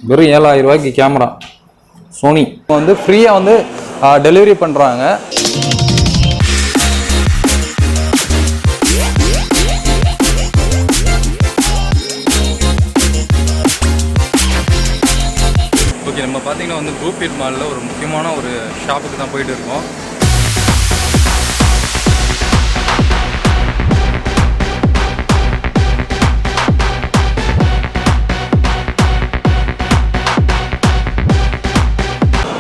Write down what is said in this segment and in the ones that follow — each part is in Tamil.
வெறும் 7000 ரூபாய்க்கு கேமரா சோனி வந்து ஃப்ரீயாக வந்து டெலிவரி பண்ணுறாங்க. ஓகே, நம்ம பார்த்தீங்கன்னா வந்து குரூப் மாலில் ஒரு முக்கியமான ஒரு ஷாப்புக்கு தான் போயிட்டு இருக்கோம்.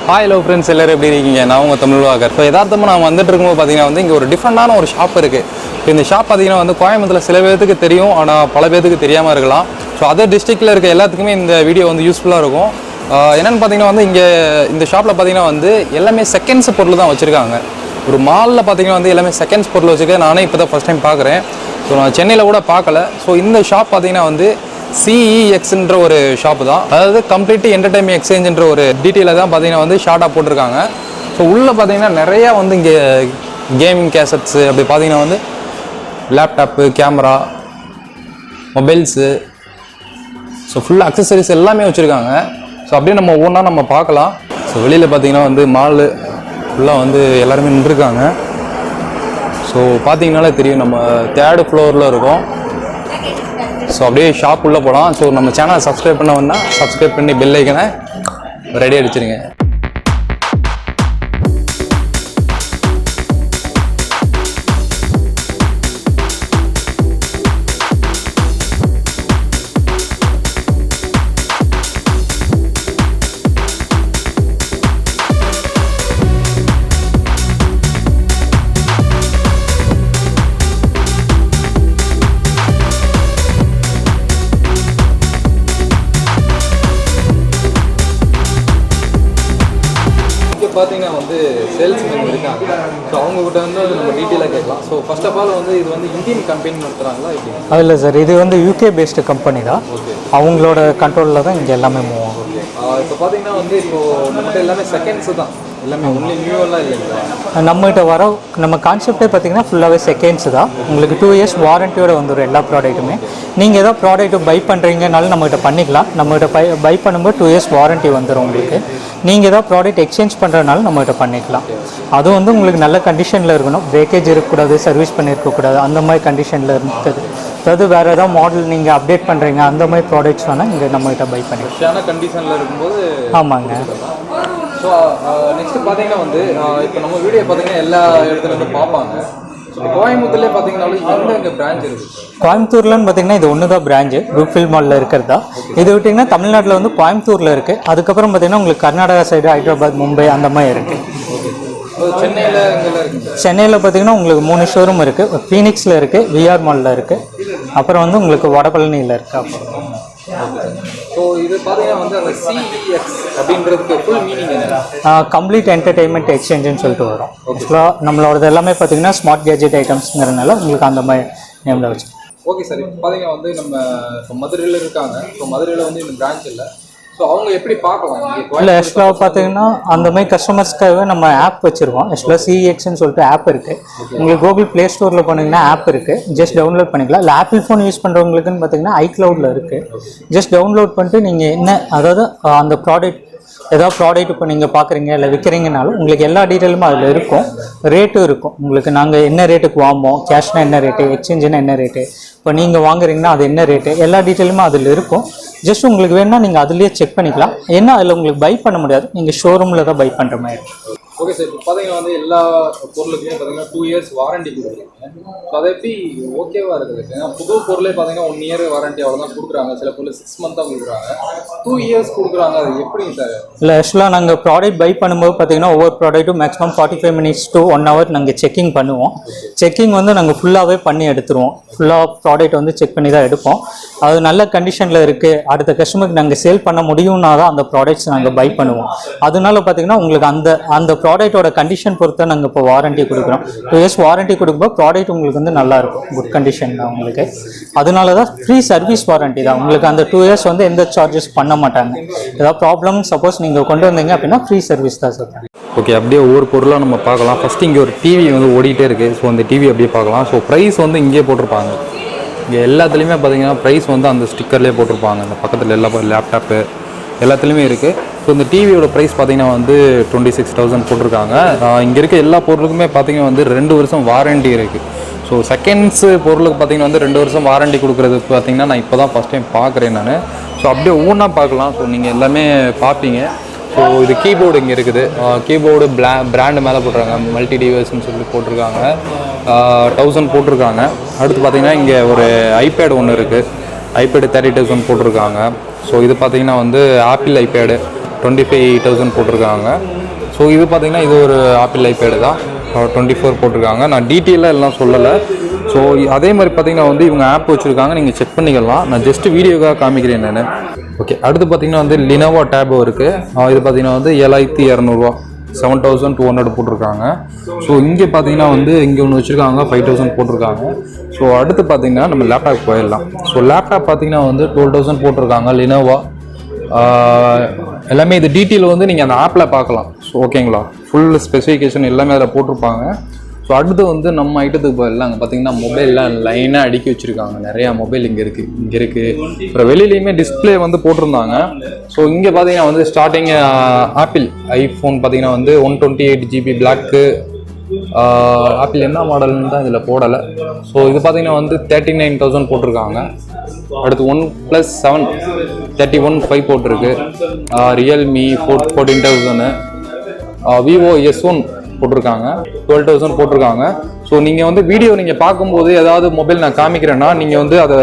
ஹாய் ஹலோ ஃப்ரெண்ட்ஸ், எல்லோரும் எப்படி இருக்கீங்க? நான் உங்கள் தமிழ்வாகர். இப்போ யதார்த்தமாக நான் வந்துட்டு இருக்கும்போது பார்த்தீங்கன்னா வந்து இங்கே ஒரு டிஃப்ரெண்டான ஒரு ஷாப் இருக்குது. இப்போ இந்த ஷாப் பார்த்தீங்கன்னா வந்து கோயம்புத்தூரில் சில பேருக்கு தெரியும், ஆனால் பல பேருக்கு தெரியாமல் இருக்கலாம். ஸோ அதர் டிஸ்ட்ரிக்டில் இருக்க எல்லாத்துக்குமே இந்த வீடியோ வந்து யூஸ்ஃபுல்லாக இருக்கும். என்னென்னு பார்த்தீங்கன்னா வந்து இங்கே இந்த ஷாப்பில் பார்த்தீங்கன்னா வந்து எல்லாமே செகண்ட்ஸ் பொருள் தான் வச்சுருக்காங்க. ஒரு மாலில் பார்த்தீங்கன்னா வந்து எல்லாமே செகண்ட்ஸ் பொருள் வச்சுருக்கேன். நானே இப்போ தான் ஃபஸ்ட் டைம் பார்க்குறேன். ஸோ நான் சென்னையில் கூட பார்க்கல. ஸோ இந்த ஷாப் பார்த்தீங்கன்னா வந்து CEXன்ற ஒரு ஷாப்பு தான். அதாவது கம்ப்ளீட் என்டர்டைன்மெண்ட் எக்ஸ்சேஞ்சுன்ற ஒரு டீட்டெயிலாக தான் பார்த்தீங்கன்னா வந்து ஷார்ட்டாக போட்டிருக்காங்க. ஸோ உள்ளே பார்த்தீங்கன்னா நிறையா வந்து இங்கே கேமிங் கேசட்ஸு, அப்படி பார்த்தீங்கன்னா வந்து லேப்டாப்பு, கேமரா, மொபைல்ஸு, ஸோ ஃபுல்லாக அக்சசரிஸ் எல்லாமே வச்சுருக்காங்க. ஸோ அப்படியே நம்ம ஒவ்வொன்றா நம்ம பார்க்கலாம். ஸோ வெளியில் பார்த்தீங்கன்னா வந்து மாலு ஃபுல்லாக வந்து எல்லாருமே நின்றுருக்காங்க. ஸோ பார்த்தீங்கன்னாலே தெரியும், நம்ம 3rd ஃப்ளோரில் இருக்கோம். ஸோ அப்படியே ஷாப் உள்ளே போகலாம். ஸோ நம்ம சேனலை சப்ஸ்கிரைப் பண்ண சப்ஸ்கிரைப் பண்ணி பெல் ஐக்கனை ரெடி அடிச்சிருங்க. பார்த்தீங்கன்னா வந்து சேல்ஸ்மேன் இருக்காங்க. ஸோ அவங்ககிட்ட வந்து நம்ம டீட்டெயிலாக கேட்கலாம். ஸோ ஃபர்ஸ்ட் ஆஃப் ஆல் வந்து இது வந்து இந்தியன் கம்பெனி நடத்துகிறாங்களா இப்படி? அது இல்லை சார், இது வந்து UK பேஸ்டு கம்பெனி தான். அவங்களோட கண்ட்ரோலில் தான் இங்கே எல்லாமே மூவ் ஆகும். இப்போ பார்த்தீங்கன்னா வந்து இப்போது நம்மகிட்ட எல்லாமே செகண்ட்ஸு தான், எல்லாமே ஒன்லி நியூவெல்லாம் இல்லைங்களா? நம்மகிட்ட வர நம்ம கான்செப்டே பார்த்தீங்கன்னா ஃபுல்லாகவே செகண்ட்ஸ் தான். உங்களுக்கு 2 இயர்ஸ் வாரண்டியோட வந்துடும் எல்லா ப்ராடக்ட்டுமே. நீங்கள் ஏதோ ப்ராடக்ட்டு பை பண்ணுறீங்கனாலும் நம்மகிட்ட பண்ணிக்கலாம். நம்மகிட்ட பை பண்ணும்போது 2 இயர்ஸ் வாரண்ட்டி வந்துடும் உங்களுக்கு. நீங்கள் ஏதோ ப்ராடக்ட் எக்ஸ்சேஞ்ச் பண்ணுறதுனால நம்மகிட்ட பண்ணிக்கலாம். அதுவும் வந்து உங்களுக்கு நல்ல கண்டிஷனில் இருக்கணும். பிரேக்கேஜ் இருக்கக்கூடாது, சர்வீஸ் பண்ணியிருக்கக்கூடாது, அந்த மாதிரி கண்டிஷனில் இருக்குது. அதாவது வேறு ஏதாவது மாடல் நீங்கள் அப்டேட் பண்ணுறீங்க, அந்த மாதிரி ப்ராடக்ட்ஸ் வேணால் இங்கே நம்மகிட்ட பை பண்ணிக்கலாம். கண்டிஷனில் இருக்கும்போது ஆமாங்க. ஸோ நெக்ஸ்ட்டு பார்த்தீங்கன்னா வந்து இப்போ நம்ம வீடியோ பார்த்தீங்கன்னா எல்லா இடத்துலேருந்து பார்ப்பாங்க. கோயம்புத்தூர்லேயே பார்த்தீங்கன்னாலும் எங்கே பிரான்ச் இருக்குது? கோயம்புத்தூர்லன்னு பார்த்தீங்கன்னா இது ஒன்று தான் பிரான்ச்சு, குரூப்ஃபீல்ட் மாலில் இருக்கிறதா. இது விட்டிங்கன்னா தமிழ்நாட்டில் வந்து கோயம்புத்தூரில் இருக்குது. அதுக்கப்புறம் பார்த்தீங்கன்னா உங்களுக்கு கர்நாடகா சைடு, ஹைதராபாத், மும்பை அந்த மாதிரி இருக்குது. சென்னையில் பார்த்தீங்கன்னா உங்களுக்கு 3 ஷோரூம் இருக்குது. ஃபீனிக்ஸில் இருக்குது, VR மாலில் இருக்குது, அப்புறம் வந்து உங்களுக்கு வடபழனியில் இருக்குது. அப்புறம் ஸோ இது பார்த்தீங்கன்னா வந்து அந்த CEX அப்படின்றதுக்கு ஃபுல் மீனிங் என்ன? கம்ப்ளீட் என்டர்டைன்மெண்ட் எக்ஸ்சேஞ்சுன்னு சொல்லிட்டு வரும். ஆக்சுவலாக நம்மளோடது எல்லாமே பார்த்தீங்கன்னா ஸ்மார்ட் கேஜெட் ஐட்டம்ஸ்ங்கிறதுனால உங்களுக்கு அந்த மாதிரி நேமில் வச்சு. ஓகே சார், இப்போ பார்த்தீங்கன்னா வந்து நம்ம இப்போ மதுரையில் இருக்காங்க. இப்போ மதுரையில் வந்து இந்த பிரான்ச் இல்லை. ஸோ அவங்க எப்படி பார்க்கலாம்? இல்லை, ஆக்சுவலாக பார்த்தீங்கன்னா அந்த மாதிரி கஸ்டமர்ஸ்க்காகவே நம்ம ஆப் வச்சுருக்கோம். ஆக்சுவலாக CEXன்னு சொல்லிட்டு ஆப் இருக்குது. உங்களுக்கு கூகுள் ப்ளே ஸ்டோரில் போனீங்கன்னா ஆப் இருக்குது, ஜஸ்ட் டவுன்லோட் பண்ணிக்கலாம். இல்லை ஆப்பிள் ஃபோன் யூஸ் பண்ணுறவங்களுக்குன்னு பார்த்தீங்கன்னா iCloudல இருக்குது. ஜஸ்ட் டவுன்லோட் பண்ணிட்டு நீங்கள் என்ன, அதாவது அந்த ப்ராடக்ட் ஏதாவது ப்ராடக்ட் இப்போ நீங்கள் பார்க்குறீங்க இல்லை விற்கிறீங்கனாலும் உங்களுக்கு எல்லா டீட்டெயிலுமே அதில் இருக்கும். ரேட்டும் இருக்கும். உங்களுக்கு நாங்கள் என்ன ரேட்டுக்கு வாங்குவோம், கேஷ்னா என்ன ரேட்டு, எக்ஸ்சேஞ்சுனா என்ன ரேட்டு, இப்போ நீங்கள் வாங்குறீங்கன்னா அது என்ன ரேட்டு, எல்லா டீட்டெயிலுமே அதில் இருக்கும். ஜஸ்ட் உங்களுக்கு வேணும்னா நீங்கள் அதுலேயே செக் பண்ணிக்கலாம். ஏன்னா அதில் உங்களுக்கு பை பண்ண முடியாது, நீங்கள் ஷோரூமில் தான் பை பண்ணுற மாதிரி இருக்கும். ஓகே சார், இப்போ பார்த்தீங்கன்னா வந்து எல்லா பொருளுக்குமே பார்த்தீங்கன்னா 2 இயர்ஸ் வாரண்டி கொடுக்குறீங்க. ஸோ அதை எப்படி ஓகேவா இருக்குது? ஏன்னா புது பொருளே பார்த்தீங்கன்னா 1 இயர் வாரண்டி அவ்வளோதான் கொடுக்குறாங்க. சில பொருள் 6 மந்த் தான் கொடுக்குறாங்க, 2 இயர்ஸ் கொடுக்குறாங்க. அது எப்படிங்க சார்? இல்லை, ஆக்சுவலாக நாங்கள் ப்ராடக்ட் பை பண்ணும்போது பார்த்தீங்கன்னா ஒவ்வொரு ப்ராடக்ட்டும் மேக்ஸிமம் 45 minutes to 1 hour நாங்கள் செக்கிங் பண்ணுவோம். செக்கிங் வந்து நாங்கள் ஃபுல்லாகவே பண்ணி எடுத்துருவோம். ஃபுல்லாக ப்ராடக்ட் வந்து செக் பண்ணி தான் எடுப்போம். அது நல்ல கண்டிஷனில் இருக்குது, அடுத்த கஸ்டமருக்கு நாங்கள் சேல் பண்ண முடியும்னா தான் அந்த ப்ராடக்ட்ஸ் நாங்கள் பை பண்ணுவோம். அதனால பார்த்தீங்கன்னா உங்களுக்கு அந்த ப்ராடக்ட்டோட கண்டிஷன் பொறுத்து நாங்கள் இப்போ வாரண்டி கொடுக்குறோம். 2 இயர்ஸ் வாரண்டி கொடுக்கும்போது ப்ராடக்ட் உங்களுக்கு வந்து நல்லாயிருக்கும், குட் கண்டிஷன் தான் உங்களுக்கு. அதனால தான் ஃப்ரீ சர்வீஸ் வாரண்டி தான் உங்களுக்கு. அந்த 2 இயர்ஸ் வந்து எந்த சார்ஜஸ் பண்ண மாட்டாங்க. ஏதாவது ப்ராப்ளம் சப்போஸ் நீங்கள் கொண்டு வந்தீங்க அப்படின்னா ஃப்ரீ சர்வீஸ் தான் சார். ஓகே, அப்படியே ஒவ்வொரு பொருளாக நம்ம பார்க்கலாம். ஃபஸ்ட்டு இங்கே ஒரு டிவி வந்து ஓடிட்டே இருக்குது. ஸோ அந்த டிவி அப்படியே பார்க்கலாம். ஸோ ப்ரைஸ் வந்து இங்கே போட்டிருப்பாங்க. இங்கே எல்லாத்துலேயுமே பார்த்தீங்கன்னா ப்ரைஸ் வந்து அந்த ஸ்டிக்கர்லேயே போட்டிருப்பாங்க. அந்த பக்கத்தில் எல்லா லேப்டாப்பு, எல்லாத்துலேயுமே இருக்குது. ஸோ இந்த டிவியோட ப்ரைஸ் பார்த்தீங்கன்னா வந்து 26,000 போட்டிருக்காங்க. இங்கே இருக்க எல்லா பொருளுக்குமே பார்த்தீங்கன்னா வந்து 2 வருஷம் வாரண்டி இருக்குது. ஸோ செகண்ட்ஸு பொருளுக்கு பார்த்தீங்கன்னா வந்து 2 வருஷம் வாரண்டி கொடுக்குறது பார்த்தீங்கன்னா நான் இப்போ தான் ஃபஸ்ட் டைம் பார்க்குறேன் நான். ஸோ அப்படியே ஒவ்வொன்றா பார்க்கலாம். ஸோ நீங்கள் எல்லாமே பார்ப்பீங்க. ஸோ இது கீபோர்டு இங்கே இருக்குது. கீபோர்டு பிராண்டு மேலே போட்டிருக்காங்க, மல்டி டிவைஸ்ன்னு சொல்லி போட்டிருக்காங்க. 1000 போட்டிருக்காங்க. அடுத்து பார்த்தீங்கன்னா இங்கே ஒரு ஐபேடு ஒன்று இருக்குது. ஐபேடு 30,000 போட்டிருக்காங்க. ஸோ இது பார்த்தீங்கன்னா வந்து ஆப்பிள் ஐபேடு 25,000 போட்டிருக்காங்க. ஸோ இது பார்த்தீங்கன்னா இது ஒரு ஆப்பிள் ஐபேடு தான், 24 போட்டிருக்காங்க. நான் டீட்டெயிலாக எல்லாம் சொல்லலை. ஸோ அதே மாதிரி பார்த்தீங்கன்னா வந்து இவங்க ஆப் வச்சுருக்காங்க, நீங்கள் செக் பண்ணிக்கலாம். நான் ஜஸ்ட்டு வீடியோக்காக காமிக்கிறேன் நான். ஓகே, அடுத்து பார்த்தீங்கன்னா வந்து லினோவோ டேபோ இருக்குது. இது பார்த்தீங்கன்னா வந்து 7,200 7,200 போட்டிருக்காங்க. ஸோ இங்கே பார்த்தீங்கன்னா வந்து இங்கே ஒன்று வச்சுருக்காங்க, 5,000 போட்டிருக்காங்க. ஸோ அடுத்து பார்த்தீங்கன்னா நம்ம லேப்டாப் போயிடலாம். ஸோ லேப்டாப் பார்த்தீங்கன்னா வந்து 12,000 போட்டிருக்காங்க லினோவா. எல்லாமே இது டீட்டெயில் வந்து நீங்கள் அந்த ஆப்பில் பார்க்கலாம். ஸோ ஓகேங்களா, ஃபுல் ஸ்பெசிஃபிகேஷன் எல்லாமே அதில் போட்டிருப்பாங்க. ஸோ அடுத்து வந்து நம்ம ஐட்டத்துக்கு போயிடலாம். அங்கே பார்த்தீங்கன்னா மொபைல்லாம் லைனாக அடுக்கி வச்சுருக்காங்க. நிறையா மொபைல் இங்கே இருக்குது. அப்புறம் வெளியிலையுமே டிஸ்பிளே வந்து போட்டிருந்தாங்க. ஸோ இங்கே பார்த்தீங்கன்னா வந்து ஸ்டார்டிங் ஆப்பிள் ஐஃபோன் பார்த்தீங்கன்னா வந்து 128 GB பிளாக்கு. ஆப்பிள் என்ன மாடல்னு தான் இதில் போடலை. ஸோ இது பார்த்தீங்கன்னா வந்து 39,000 போட்டிருக்காங்க. அடுத்து OnePlus 7 31,500 போட்டிருக்கு. ரியல்மி 14,000. விவோ S1 போட்டிருக்காங்க, 12,000 போட்டிருக்காங்க. ஸோ நீங்கள் வந்து வீடியோ நீங்கள் பார்க்கும்போது ஏதாவது மொபைல் நான் காமிக்கிறேன்னா நீங்கள் வந்து அதை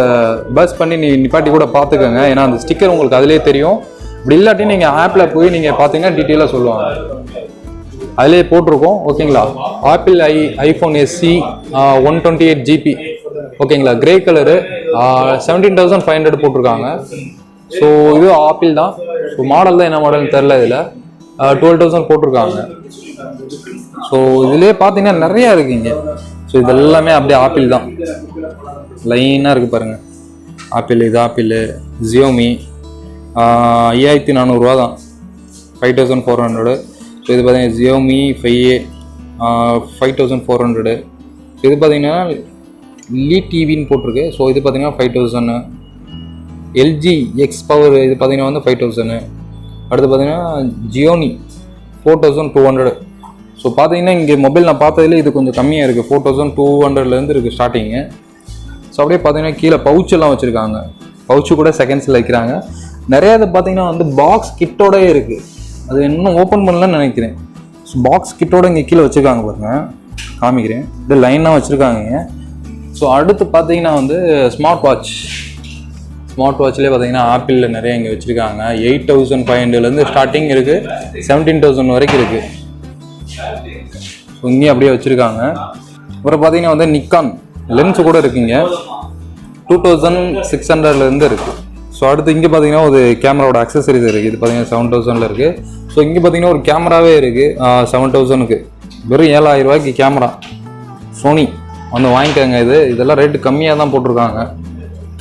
பஸ் பண்ணி நிப்பாட்டி கூட பார்த்துக்கோங்க. ஏன்னா அந்த ஸ்டிக்கர் உங்களுக்கு அதிலே தெரியும். இப்படி இல்லாட்டி நீங்கள் ஆப்பில் போய் நீங்கள் பார்த்தீங்கன்னா டீட்டெயிலாக சொல்லுவாங்க, அதிலே போட்டிருக்கோம். ஓகேங்களா, ஆப்பிள் ஐஃபோன் SE 128 GB. ஓகேங்களா, கிரே கலரு 17,500 போட்டிருக்காங்க. ஸோ இது ஆப்பிள் தான். ஸோ மாடல் தான் என்ன மாடல்னு தெரில. இதில் 12,000 போட்டிருக்காங்க. ஸோ இதுலேயே பார்த்தீங்கன்னா நிறையா இருக்குங்க. ஸோ இது எல்லாமே அப்படியே ஆப்பிள் தான், லைனாக இருக்குது பாருங்கள். ஆப்பிள், இது ஆப்பிள். ஜியோமி 5,400 தான், 5,400. ஸோ இது பார்த்தீங்கன்னா ஜியோமி 5A 5,400. இது பார்த்தீங்கன்னா லீ டிவின்னு போட்டிருக்கு. ஸோ இது பார்த்தீங்கன்னா 5,000. எல்ஜி எக்ஸ் பவர் இது பார்த்தீங்கன்னா வந்து 5,000. அடுத்து பார்த்தீங்கன்னா ஜியோனி 4,200. ஸோ பார்த்தீங்கன்னா இங்கே மொபைல் நான் பார்த்ததுல இது கொஞ்சம் கம்மியாக இருக்குது, 4,200லேருந்து இருக்குது ஸ்டார்டிங்கு. ஸோ அப்படியே பார்த்தீங்கன்னா கீழே பவுச்செல்லாம் வச்சுருக்காங்க. பவுச்சு கூட செகண்ட்ஸில் வைக்கிறாங்க. நிறையா இது பார்த்தீங்கன்னா வந்து பாக்ஸ் கிட்டோடயே இருக்குது. அது இன்னும் ஓப்பன் பண்ணலன்னு நினைக்கிறேன். ஸோ பாக்ஸ் கிட்டோட இங்கே கீழே வச்சுருக்காங்க பாருங்க, காமிக்கிறேன். இது லைனாக வச்சுருக்காங்க. ஸோ அடுத்து பார்த்தீங்கன்னா வந்து ஸ்மார்ட் வாட்ச்லேயே பார்த்தீங்கன்னா ஆப்பிளில் நிறைய இங்கே வச்சுருக்காங்க. 8,500லேருந்து ஸ்டார்டிங் இருக்குது, 17,000 வரைக்கும் இருக்குது. ஸோ இங்கேயும் அப்படியே வச்சுருக்காங்க. அப்புறம் பார்த்தீங்கன்னா வந்து நிக்கான் லென்ஸு கூட இருக்குங்க, 2,600லேருந்து இருக்குது. ஸோ அடுத்து இங்கே பார்த்தீங்கன்னா ஒரு கேமராவோட அக்சசரிஸ் இருக்குது. இது பார்த்தீங்கன்னா 7,000ல் இருக்குது. ஸோ இங்கே பார்த்தீங்கன்னா ஒரு கேமராவே இருக்குது 7,000க்கு. வெறும் 7,000 ரூபாய்க்கு கேமரா சோனி வந்து வாங்கிக்கோங்க. இதெல்லாம் ரேட்டு கம்மியாக தான் போட்டிருக்காங்க.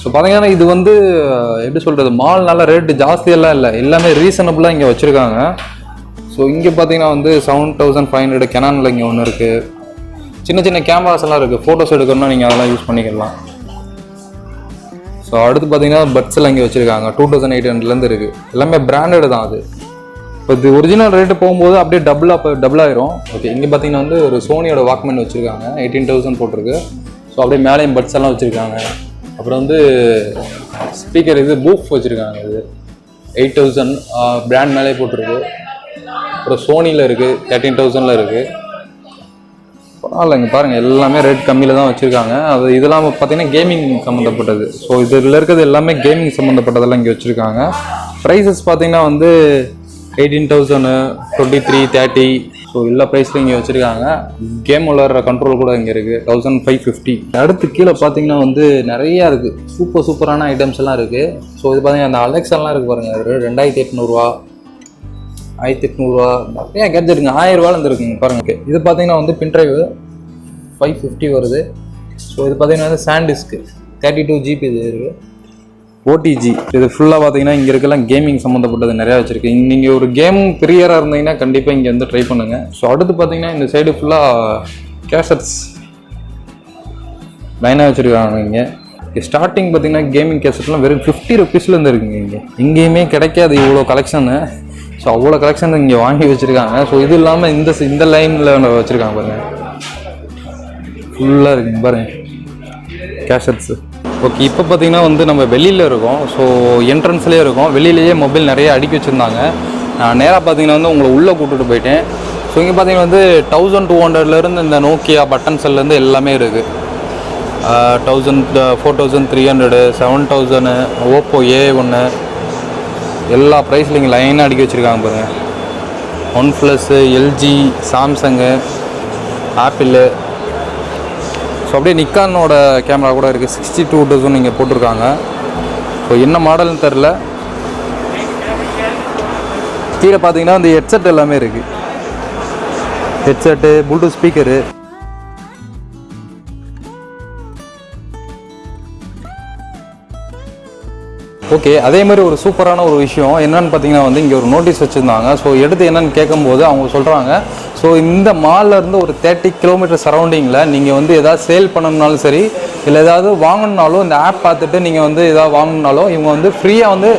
ஸோ பார்த்தீங்கன்னா இது வந்து எப்படி சொல்கிறது, மால்னால ரேட்டு ஜாஸ்தியெல்லாம் இல்லை, எல்லாமே ரீசனபுளாக இங்கே வச்சுருக்காங்க. ஸோ இங்கே பார்த்தீங்கன்னா வந்து 7,500 கெனானில் இங்கே ஒன்று இருக்குது. சின்ன சின்ன கேமராஸ் எல்லாம் இருக்குது, ஃபோட்டோஸ் எடுக்கணும்னா நீங்கள் அதெல்லாம் யூஸ் பண்ணிக்கலாம். ஸோ அடுத்து பார்த்தீங்கன்னா பட்ஸ் எல்லாம் இங்கே வச்சுருக்காங்க, 2,800லேருந்து இருக்குது. எல்லாமே பிராண்டட் தான். அது இப்போ இது ஒரிஜினல் ரேட்டு போகும்போது அப்படியே டபுள் ஆயிரும். ஓகே, இங்கே பார்த்தீங்கன்னா வந்து ஒரு சோனியோட வாக்மேன் வச்சுருக்காங்க, 18,000 போட்டிருக்கு. ஸோ அப்படியே மேலேயும் பட்ஸ் எல்லாம் வச்சுருக்காங்க. அப்புறம் வந்து ஸ்பீக்கர் இது பூஃப் வச்சுருக்காங்க, இது 8,000 பிராண்ட் மேலே போட்டிருக்கு. அப்புறம் சோனியில் இருக்குது, 13,000ல் இருக்குது. பரவாயில்ல, இங்கே பாருங்கள் எல்லாமே ரேட் கம்மியில் தான் வச்சுருக்காங்க. அது இதெல்லாம் பார்த்தீங்கன்னா கேமிங் சம்மந்தப்பட்டது. ஸோ இதில் இருக்கிறது எல்லாமே கேமிங் சம்மந்தப்பட்டதெல்லாம் இங்கே வச்சுருக்காங்க. ப்ரைஸஸ் பார்த்தீங்கன்னா வந்து 18,000, 23, 30. ஸோ எல்லா ப்ரைஸ்லையும் இங்கே வச்சுருக்காங்க. கேம் விளாட்ற கண்ட்ரோல் கூட இங்கே இருக்குது, 1,550. அடுத்து கீழே பார்த்தீங்கன்னா வந்து நிறையா இருக்குது, சூப்பரான ஐட்டம்ஸ் எல்லாம் இருக்குது. ஸோ இது பார்த்தீங்கன்னா அந்த அலெக்ஸாலாம் இருக்குது பாருங்கள், 2,800, 1,800 நிறையா கேட்ஜெட்டுங்க, 1000 ரூபாலேருந்து இருக்குங்க பாருங்கள். இது பார்த்தீங்கன்னா வந்து பின்ட்ரைவ் 550 வருது. ஸோ இது பார்த்தீங்கன்னா வந்து சாண்டிஸ்க்கு 32 GB இது இருக்குது. OTG இது ஃபுல்லாக பார்த்தீங்கன்னா இங்கே இருக்கலாம் கேமிங் சம்மந்தப்பட்டது நிறையா வச்சுருக்கு. நீங்கள் ஒரு கேம் பிரியராக இருந்தீங்கன்னா கண்டிப்பாக இங்கே வந்து ட்ரை பண்ணுங்கள். ஸோ அடுத்து பார்த்தீங்கன்னா இந்த சைடு ஃபுல்லாக கேசட்ஸ் லைனாக வச்சுருக்காங்க. இங்கே ஸ்டார்டிங் பார்த்தீங்கன்னா கேமிங் கேசட்லாம் வெறும் 50 ருபீஸ்லேருந்து இருக்குங்க இங்கே. எங்கேயுமே கிடைக்காது இவ்வளோ கலெக்ஷனு. ஸோ அவ்வளோ கலெக்ஷன் இங்கே வாங்கி வச்சுருக்காங்க. ஸோ இது இல்லாமல் இந்த லைனில் வச்சுருக்காங்க பாருங்கள், ஃபுல்லாக இருக்குங்க பாருங்கள் கேசட்ஸு. ஓகே, இப்போ பார்த்தீங்கன்னா வந்து நம்ம வெளியில் இருக்கோம். ஸோ என்ட்ரன்ஸ்லேயே இருக்கோம். வெளியிலேயே மொபைல் நிறைய அடுக்கி வச்சுருந்தாங்க. நான் நேராக பார்த்தீங்கன்னா வந்து உங்களை உள்ளே கூப்பிட்டு போயிட்டேன். ஸோ இங்கே பார்த்தீங்கன்னா வந்து 1200 இந்த நோக்கியா பட்டன் செல்லேருந்து எல்லாமே இருக்குது. 1000, 4300, 7000, ஓப்போ A1 எல்லா ப்ரைஸில் இங்கே லைனாக அடுக்கி வச்சுருக்காங்க பாருங்கள். OnePlus, LG, Samsung, apple. So அப்படியே நிக்கானோட கேமரா கூட இருக்குது. 62,000 இங்கே போட்டிருக்காங்க. ஸோ என்ன மாடல்னு தெரில. கீழே பார்த்தீங்கன்னா இந்த ஹெட்செட் எல்லாமே இருக்குது. Headset, Bluetooth speaker. ஓகே, அதே மாதிரி ஒரு சூப்பரான ஒரு விஷயம் என்னென்னு பார்த்தீங்கன்னா வந்து இங்கே ஒரு நோட்டீஸ் வச்சுருந்தாங்க. ஸோ எடுத்து என்னென்னு கேட்கும்போது அவங்க சொல்கிறாங்க, ஸோ இந்த மால்லேருந்து ஒரு 30 கிலோமீட்டர் சரௌண்டிங்கில் நீங்கள் வந்து எதாவது சேல் பண்ணணுன்னாலும் சரி, இல்லை ஏதாவது வாங்கணுன்னாலும் இந்த ஆப் பார்த்துட்டு நீங்கள் வந்து எதாவது வாங்கணுன்னாலும் இவங்க வந்து ஃப்ரீயாக வந்து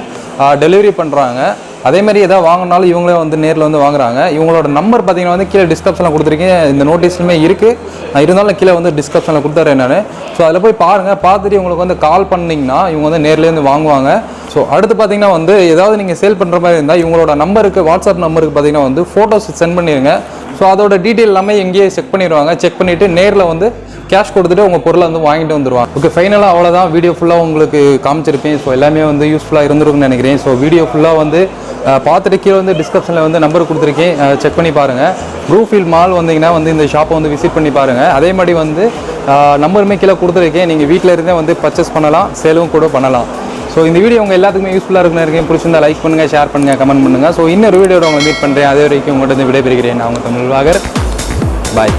டெலிவரி பண்ணுறாங்க. அதேமாதிரி எதாவது வாங்கினாலும் இவங்களே வந்து நேரில் வந்து வாங்குறாங்க. இவங்களோட நம்பர் பார்த்தீங்கன்னா வந்து கீழே டிஸ்கிரிப்ஷனில் கொடுத்துருக்கேன். இந்த நோட்டீஸ்லுமே இருக்குது. நான் இருந்தாலும் கீழே வந்து டிஸ்கிரிப்ஷனில் கொடுத்துறேன் நான். ஸோ அதில் போய் பாருங்கள். பார்த்துட்டு இவங்களுக்கு வந்து கால் பண்ணிங்கன்னா இவங்க வந்து நேர்லேருந்து வாங்குவாங்க. ஸோ அடுத்து பார்த்தீங்கன்னா வந்து ஏதாவது நீங்கள் சேல் பண்ணுற மாதிரி இருந்தால் இவங்களோட நம்பருக்கு, வாட்ஸ்அப் நம்பருக்கு பார்த்தீங்கன்னா வந்து ஃபோட்டோஸ் சென்ட் பண்ணிடுங்க. ஸோ அதோட டீட்டெயில் எல்லாமே எங்கேயே செக் பண்ணிடுவாங்க. செக் பண்ணிவிட்டு நேரில் வந்து கேஷ் கொடுத்துட்டு உங்கள் பொருளை வந்து வாங்கிட்டு வந்துடுவாங்க. ஓகே, ஃபைனலாக அவ்வளோதான். வீடியோ ஃபுல்லாக உங்களுக்கு காமிச்சிருப்பேன். ஸோ எல்லாமே வந்து யூஸ்ஃபுல்லாக இருந்திருக்குன்னு நினைக்கிறேன். ஸோ வீடியோ ஃபுல்லாக வந்து பார்த்துட்டு கீழே வந்து டிஸ்கிரிப்ஷனில் வந்து நம்பர் கொடுத்துருக்கேன், செக் பண்ணி பாருங்கள். ப்ளூஃபீல்ட் மால் வந்தீங்கன்னா வந்து இந்த ஷாப்பை வந்து விசிட் பண்ணி பாருங்கள். அதே மாதிரி வந்து நம்பருமே கீழே கொடுத்துருக்கேன். நீங்கள் வீட்டில் இருந்தே வந்து பர்ச்சேஸ் பண்ணலாம், சேலும் கூட பண்ணலாம். ஸோ இந்த வீடியோ உங்கள் எல்லாத்துக்குமே யூஸ்ஃபுல்லாக இருக்குன்னு இருக்கேன். பிடிச்சிருந்தா லைக் பண்ணுங்கள், ஷேர் பண்ணுங்கள், கமெண்ட் பண்ணுங்கள். ஸோ இன்னொரு வீடியோட உங்களை மீட் பண்ணுறேன். அதே வரைக்கும் உங்கள்கிட்ட விடைபெறுகிறேன். நான் உங்கள் தமிழ்வாகர். பாய்.